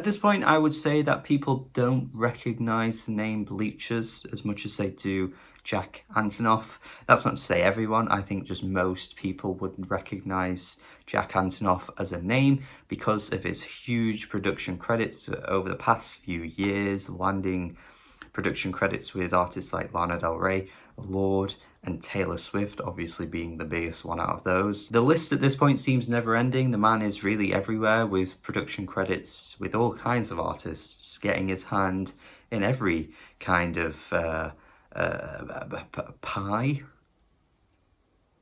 At this point, I would say that people don't recognize the name Bleachers as much as they do Jack Antonoff. That's not to say everyone. I think just most people wouldn't recognize Jack Antonoff as a name because of his huge production credits over the past few years, landing production credits with artists like Lana Del Rey, Lorde, and Taylor Swift obviously being the biggest one out of those. The list at this point seems never ending. The man is really everywhere with production credits with all kinds of artists, getting his hand in every kind of pie.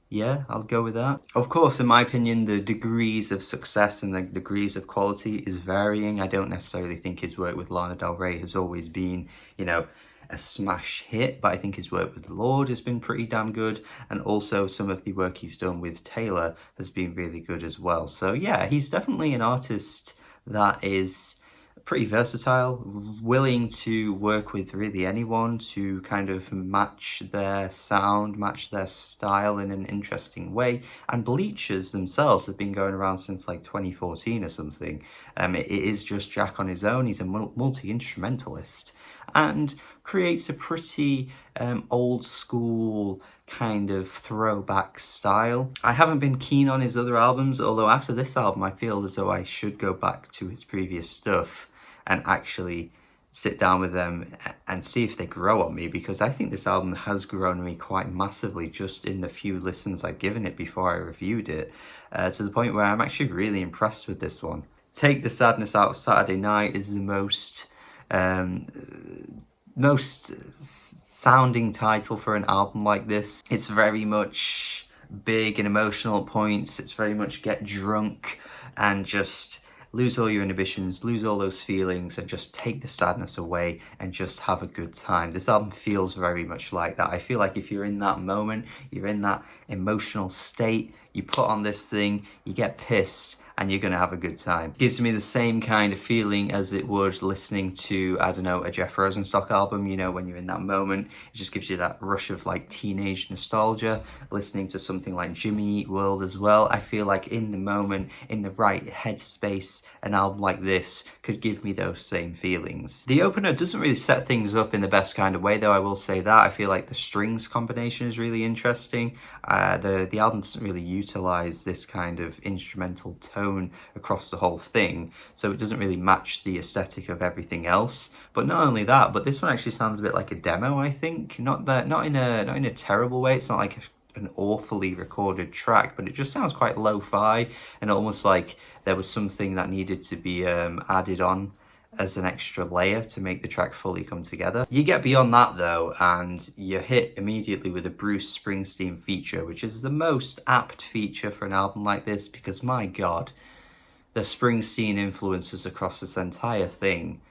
Yeah, I'll go with that. Of course, in my opinion, the degrees of success and the degrees of quality is varying. I don't necessarily think his work with Lana Del Rey has always been, you know, a smash hit, but I think his work with Lorde has been pretty damn good, and also some of the work he's done with Taylor has been really good as well. So yeah, he's definitely an artist that is pretty versatile, willing to work with really anyone to kind of match their sound, match their style in an interesting way. And Bleachers themselves have been going around since like 2014 or something. It is just Jack on his own. He's a multi-instrumentalist and creates a pretty old school kind of throwback style. I haven't been keen on his other albums, although after this album I feel as though I should go back to his previous stuff and actually sit down with them and see if they grow on me, because I think this album has grown on me quite massively just in the few listens I've given it before I reviewed it, to the point where I'm actually really impressed with this one. Take the Sadness Out of Saturday Night is the most sounding title for an album like this. It's very much big and emotional at points. It's very much get drunk and just lose all your inhibitions, lose all those feelings, and just take the sadness away and just have a good time. This album feels very much like that. I feel like if you're in that moment, you're in that emotional state, you put on this thing, you get pissed, and you're gonna have a good time. Gives me the same kind of feeling as it would listening to, I don't know, a Jeff Rosenstock album, you know, when you're in that moment. It just gives you that rush of like teenage nostalgia. Listening to something like Jimmy Eat World as well, I feel like in the moment, in the right headspace, an album like this could give me those same feelings. The opener doesn't really set things up in the best kind of way, though, I will say that. I feel like the strings combination is really interesting. The album doesn't really utilize this kind of instrumental tone across the whole thing, so it doesn't really match the aesthetic of everything else. But not only that, but this one actually sounds a bit like a demo, I think. Not in a terrible way. It's not like an awfully recorded track, but it just sounds quite lo-fi and almost like there was something that needed to be added on as an extra layer to make the track fully come together. You get beyond that though, and you're hit immediately with a Bruce Springsteen feature, which is the most apt feature for an album like this, because my god, the Springsteen influences across this entire thing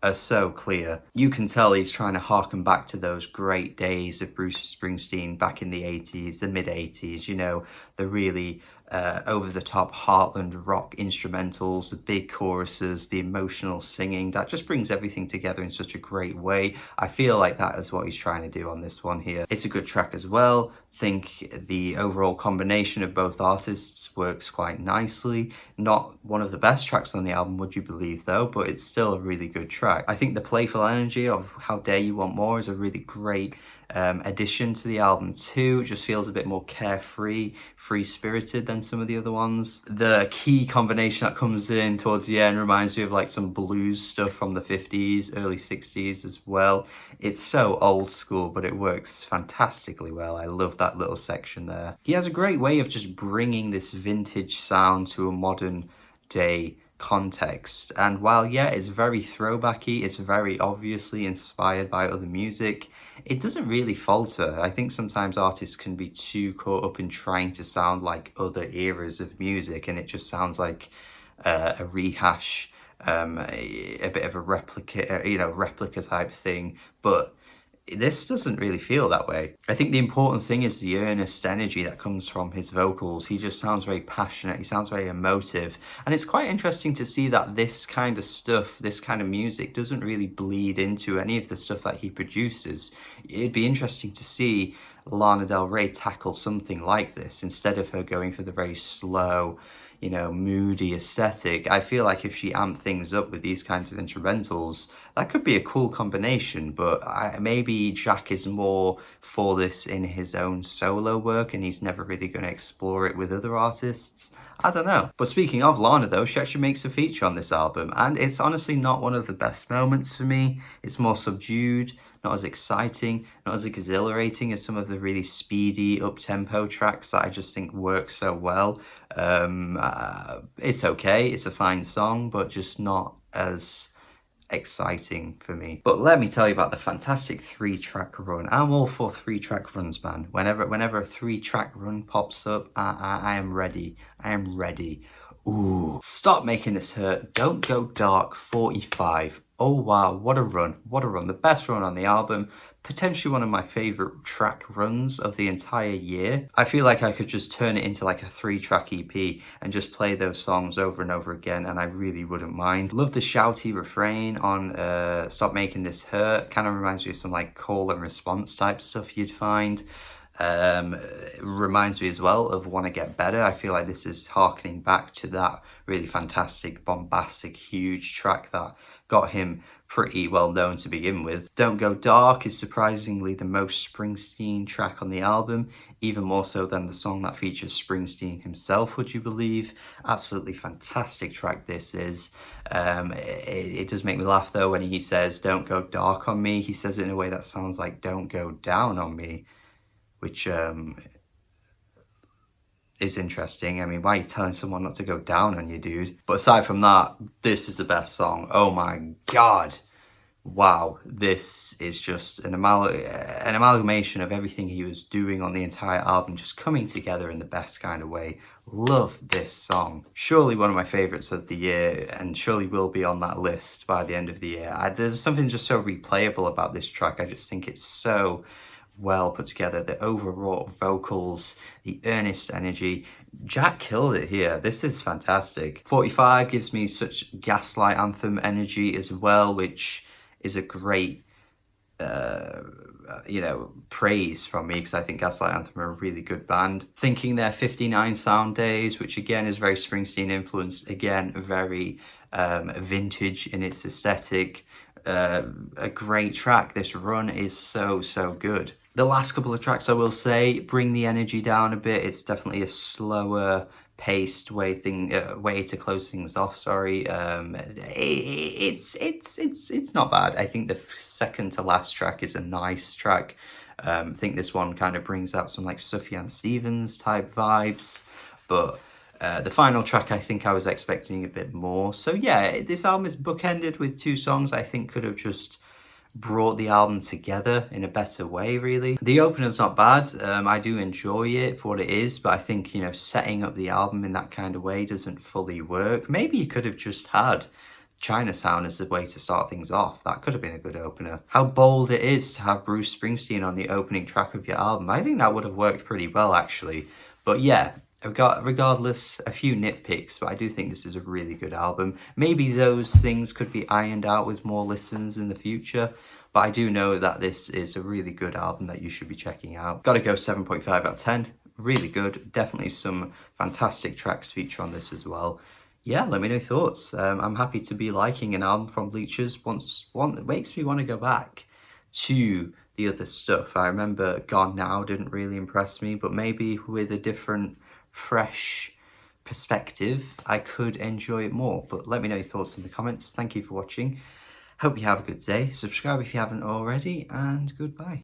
are so clear. You can tell he's trying to harken back to those great days of Bruce Springsteen back in the 80s, the mid 80s, you know, the really over-the-top Heartland rock instrumentals, the big choruses, the emotional singing. That just brings everything together in such a great way. I feel like that is what he's trying to do on this one here. It's a good track as well. Think the overall combination of both artists works quite nicely. Not one of the best tracks on the album, would you believe, though, but it's still a really good track. I think the playful energy of How Dare You Want More is a really great addition to the album too. It just feels a bit more carefree, free-spirited than some of the other ones. The key combination that comes in towards the end reminds me of like some blues stuff from the 50s, early 60s as well. It's so old school, but it works fantastically well. I love that little section there. He has a great way of just bringing this vintage sound to a modern day context, and while yeah, it's very throwbacky, it's very obviously inspired by other music, it doesn't really falter. I think sometimes artists can be too caught up in trying to sound like other eras of music, and it just sounds like a rehash, a bit of a replica type thing, but this doesn't really feel that way. I think the important thing is the earnest energy that comes from his vocals. He just sounds very passionate, he sounds very emotive, and it's quite interesting to see that this kind of stuff, this kind of music doesn't really bleed into any of the stuff that he produces. It'd be interesting to see Lana Del Rey tackle something like this instead of her going for the very slow, you know, moody aesthetic. I feel like if she amped things up with these kinds of instrumentals, that could be a cool combination, but maybe Jack is more for this in his own solo work and he's never really going to explore it with other artists. I don't know. But speaking of Lana though, she actually makes a feature on this album, and it's honestly not one of the best moments for me. It's more subdued, not as exciting, not as exhilarating as some of the really speedy up-tempo tracks that I just think work so well. It's okay, it's a fine song, but just not as exciting for me. But let me tell you about the fantastic 3-track run. I'm all for 3-track runs, man. Whenever a 3-track run pops up, I am ready. I am ready. Ooh, Stop Making This Hurt, Don't Go Dark, 45. Oh wow, what a run, what a run. The best run on the album, potentially one of my favourite track runs of the entire year. I feel like I could just turn it into like a 3-track EP and just play those songs over and over again, and I really wouldn't mind. Love the shouty refrain on Stop Making This Hurt. Kind of reminds me of some like call and response type stuff you'd find. Reminds me as well of Wanna Get Better. I feel like this is harkening back to that really fantastic, bombastic, huge track that got him pretty well known to begin with. Don't Go Dark is surprisingly the most Springsteen track on the album, even more so than the song that features Springsteen himself, would you believe? Absolutely fantastic track this is. It does make me laugh though when he says don't go dark on me. He says it in a way that sounds like don't go down on me, which is interesting. I mean, why are you telling someone not to go down on you, dude? But aside from that, this is the best song. Oh my God. Wow, this is just an amalgamation of everything he was doing on the entire album, just coming together in the best kind of way. Love this song. Surely one of my favourites of the year, and surely will be on that list by the end of the year. There's something just so replayable about this track. I just think it's so well put together. The overwrought vocals, the earnest energy. Jack killed it here. This is fantastic. 45 gives me such Gaslight Anthem energy as well, which is a great you know, praise from me, because I think Gaslight Anthem are a really good band. Thinking their 59 Sound Days, which again is very Springsteen influenced, again very vintage in its aesthetic. A great track. This run is so good. The last couple of tracks, I will say, bring the energy down a bit. It's definitely a slower paced way to close things off. Sorry, it's not bad. I think the second to last track is a nice track. I think this one kind of brings out some like Sufjan Stevens type vibes, but the final track, I think I was expecting a bit more. So yeah, this album is bookended with 2 songs I think could have just brought the album together in a better way, really. The opener's not bad. I do enjoy it for what it is, but I think, you know, setting up the album in that kind of way doesn't fully work. Maybe you could have just had Chinatown as a way to start things off. That could have been a good opener. How bold it is to have Bruce Springsteen on the opening track of your album. I think that would have worked pretty well, actually. But yeah, regardless, a few nitpicks, but I do think this is a really good album. Maybe those things could be ironed out with more listens in the future, but I do know that this is a really good album that you should be checking out. Gotta go 7.5 out of 10. Really good. Definitely some fantastic tracks feature on this as well. Yeah, let me know your thoughts. I'm happy to be liking an album from Bleachers. It makes me want to go back to the other stuff. I remember Gone Now didn't really impress me, but maybe with a different, fresh perspective, I could enjoy it more. But let me know your thoughts in the comments. Thank you for watching. Hope you have a good day. Subscribe if you haven't already, and goodbye.